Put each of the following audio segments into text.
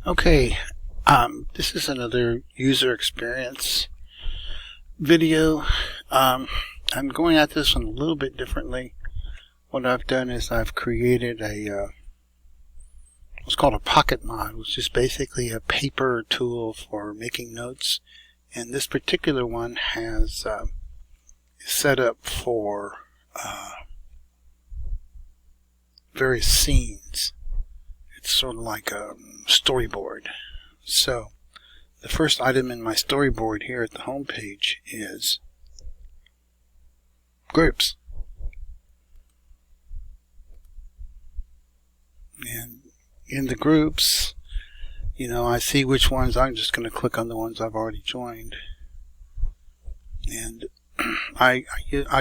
Okay, this is another user experience video. I'm going at this one a little bit differently. What I've done is I've created what's called a Pocket-Mod, which is basically a paper tool for making notes. And this particular one has set up for various scenes. It's sort of like a storyboard. So the first item in my storyboard here at the home page is groups. And in the groups, I see which ones. I'm just going to click on the ones I've already joined. And I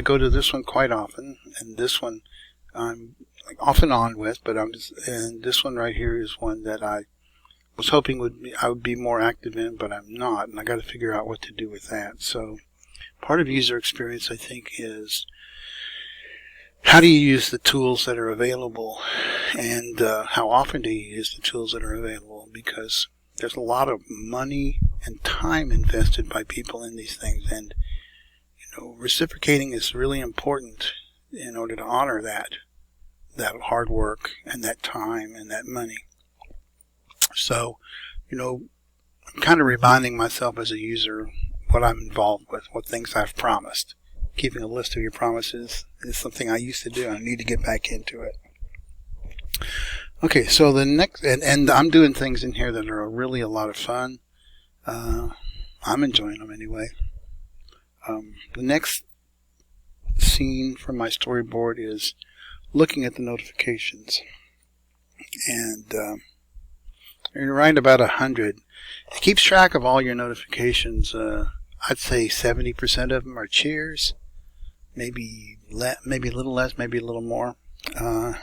go to this one quite often, and this one I'm off and on with, but and this one right here is one that I was hoping I would be more active in, but I'm not, and I got to figure out what to do with that. So part of user experience, I think, is how do you use the tools that are available, and how often do you use the tools that are available, because there's a lot of money and time invested by people in these things, and reciprocating is really important in order to honor that hard work and that time and that money. So, I'm kind of reminding myself as a user what I'm involved with, what things I've promised. Keeping a list of your promises is something I used to do. I need to get back into it. Okay, so the next, and I'm doing things in here that are really a lot of fun. I'm enjoying them anyway. The next scene from my storyboard is looking at the notifications, and you're right about 100. It keeps track of all your notifications. I'd say 70% of them are cheers, maybe a little less, maybe a little more. I'm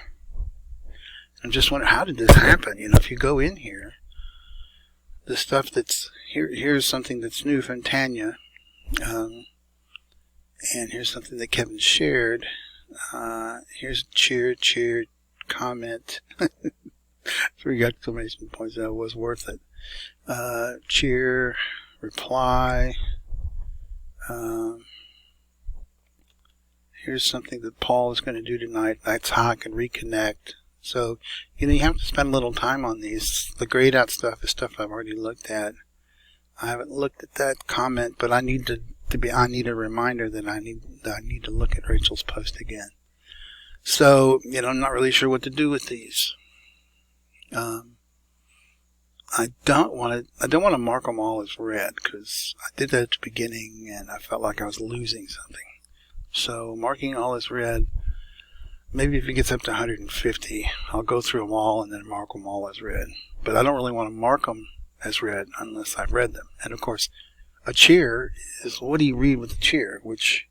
just wondering, how did this happen? If you go in here, the stuff that's here's something that's new from Tanya, and here's something that Kevin shared. Here's a cheer, comment. 3 exclamation points. That was worth it. Cheer, reply. Here's something that Paul is going to do tonight. That's how I can reconnect. So, you have to spend a little time on these. The grayed out stuff is stuff I've already looked at. I haven't looked at that comment, but I need I need a reminder that I need to look at Rachel's post again. So, I'm not really sure what to do with these. I don't want to mark them all as red, because I did that at the beginning and I felt like I was losing something. So marking all as red, maybe if it gets up to 150, I'll go through them all and then mark them all as red. But I don't really want to mark them as red unless I've read them. And of course, a cheer is, what do you read with a cheer? Which,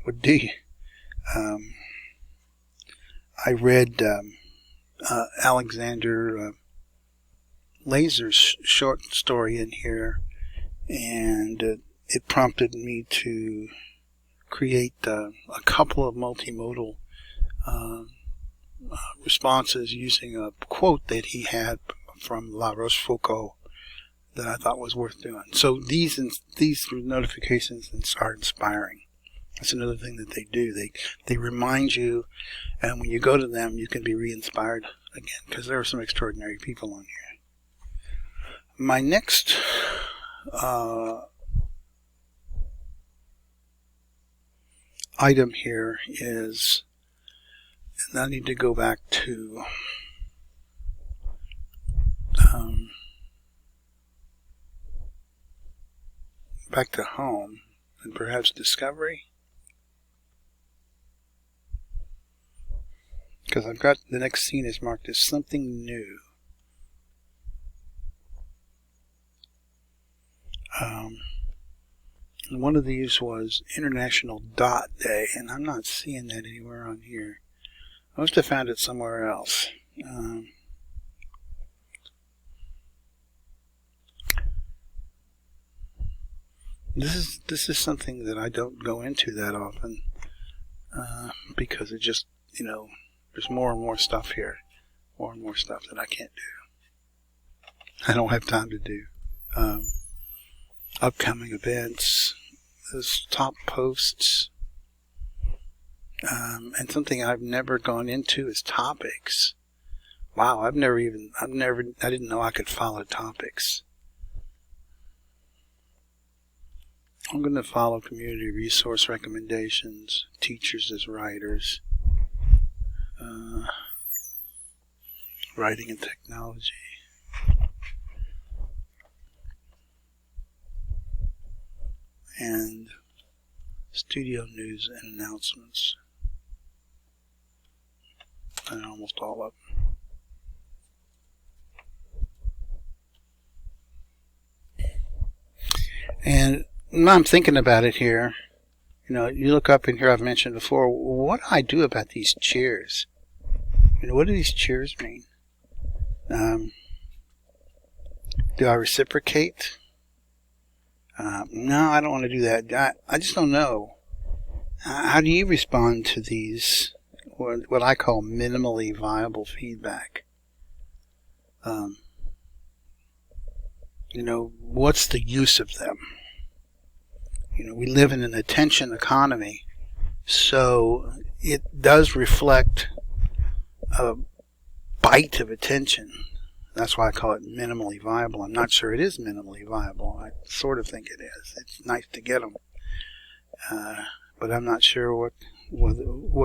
would be. I read Alexander Laser's short story in here, and it prompted me to create a couple of multimodal responses using a quote that he had from La Rochefoucauld that I thought was worth doing. So these notifications are inspiring. That's another thing that they do. They remind you, and when you go to them, you can be re-inspired again, because there are some extraordinary people on here. My next item here is, and I need to go back to home and perhaps discovery, because I've got the next scene is marked as something new. And one of these was International Dot Day, and I'm not seeing that anywhere on here. I must have found it somewhere else. This is something that I don't go into that often, because it just, There's more and more stuff here. More and more stuff that I can't do. I don't have time to do. Upcoming events. Those top posts. And something I've never gone into is topics. Wow, I didn't know I could follow topics. I'm going to follow community resource recommendations, teachers as writers, writing and technology, and studio news and announcements, and almost all of them. And I'm thinking about it here. You know, you look up in here, I've mentioned before, what do I do about these cheers? You know, what do these cheers mean? Do I reciprocate? No, I don't want to do that. I just don't know. How do you respond to these, what I call minimally viable feedback? You know, what's the use of them? You know, we live in an attention economy, so it does reflect a bite of attention. That's why I call it minimally viable. I'm not sure it is minimally viable. I sort of think it is. It's nice to get them, but I'm not sure what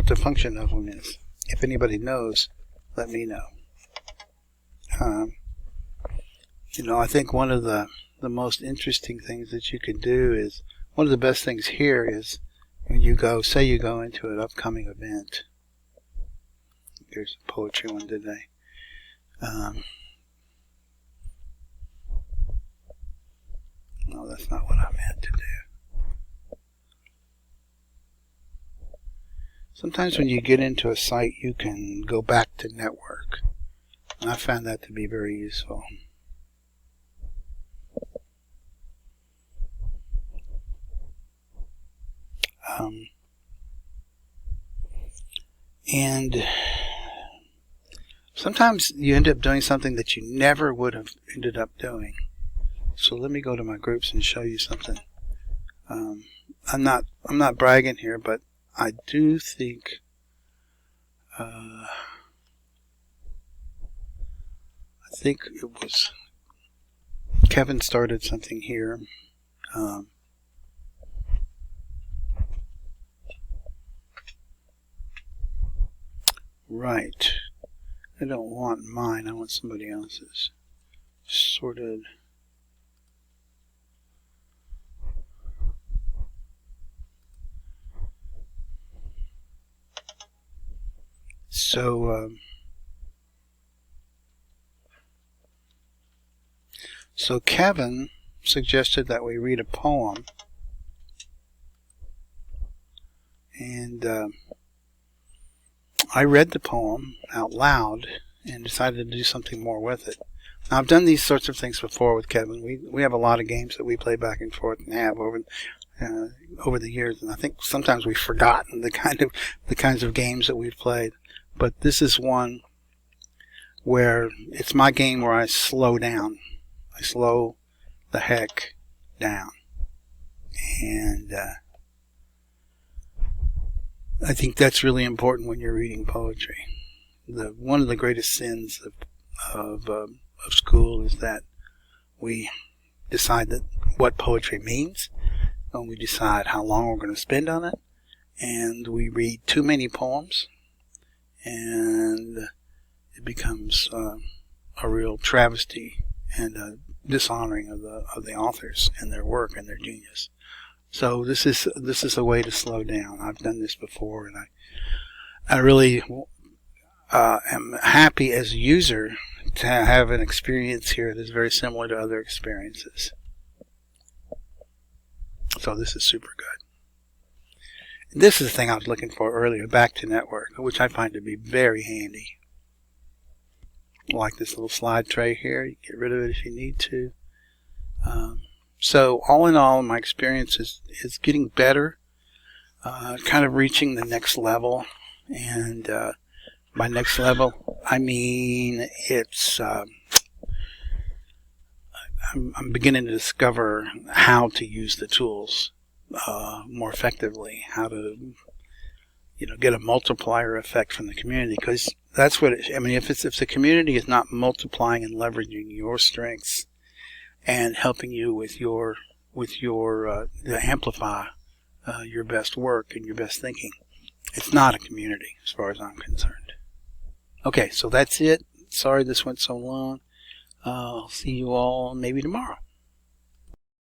the function of them is. If anybody knows, let me know. You know, I think one of the most interesting things that you can do is, one of the best things here is when you go into an upcoming event. Here's a poetry one today. No, that's not what I meant to do. Sometimes when you get into a site, you can go back to network. And I found that to be very useful. And sometimes you end up doing something that you never would have ended up doing. So let me go to my groups and show you something. I'm not bragging here, but I do think I think it was Kevin started something here. Right. I don't want mine. I want somebody else's. Sorted. So Kevin suggested that we read a poem, and I read the poem out loud and decided to do something more with it. Now, I've done these sorts of things before with Kevin. We have a lot of games that we play back and forth and have over the years, and I think sometimes we've forgotten the kinds of games that we've played. But this is one where it's my game where I slow down. I slow the heck down. And I think that's really important when you're reading poetry. One of the greatest sins of school is that we decide what poetry means, and we decide how long we're going to spend on it, and we read too many poems, and it becomes a real travesty and a dishonoring of the authors and their work and their genius. So this is a way to slow down. I've done this before, and I really am happy as a user to have an experience here that's very similar to other experiences. So this is super good. This is the thing I was looking for earlier, back to network, which I find to be very handy. Like this little slide tray here. You get rid of it if you need to. So all in all, my experience is getting better, kind of reaching the next level, and By next level, I mean it's. I'm beginning to discover how to use the tools more effectively. How to, get a multiplier effect from the community, because that's what if the community is not multiplying and leveraging your strengths and helping you with your to amplify your best work and your best thinking, it's not a community as far as I'm concerned. Okay, so that's it. Sorry this went so long. I'll see you all maybe tomorrow.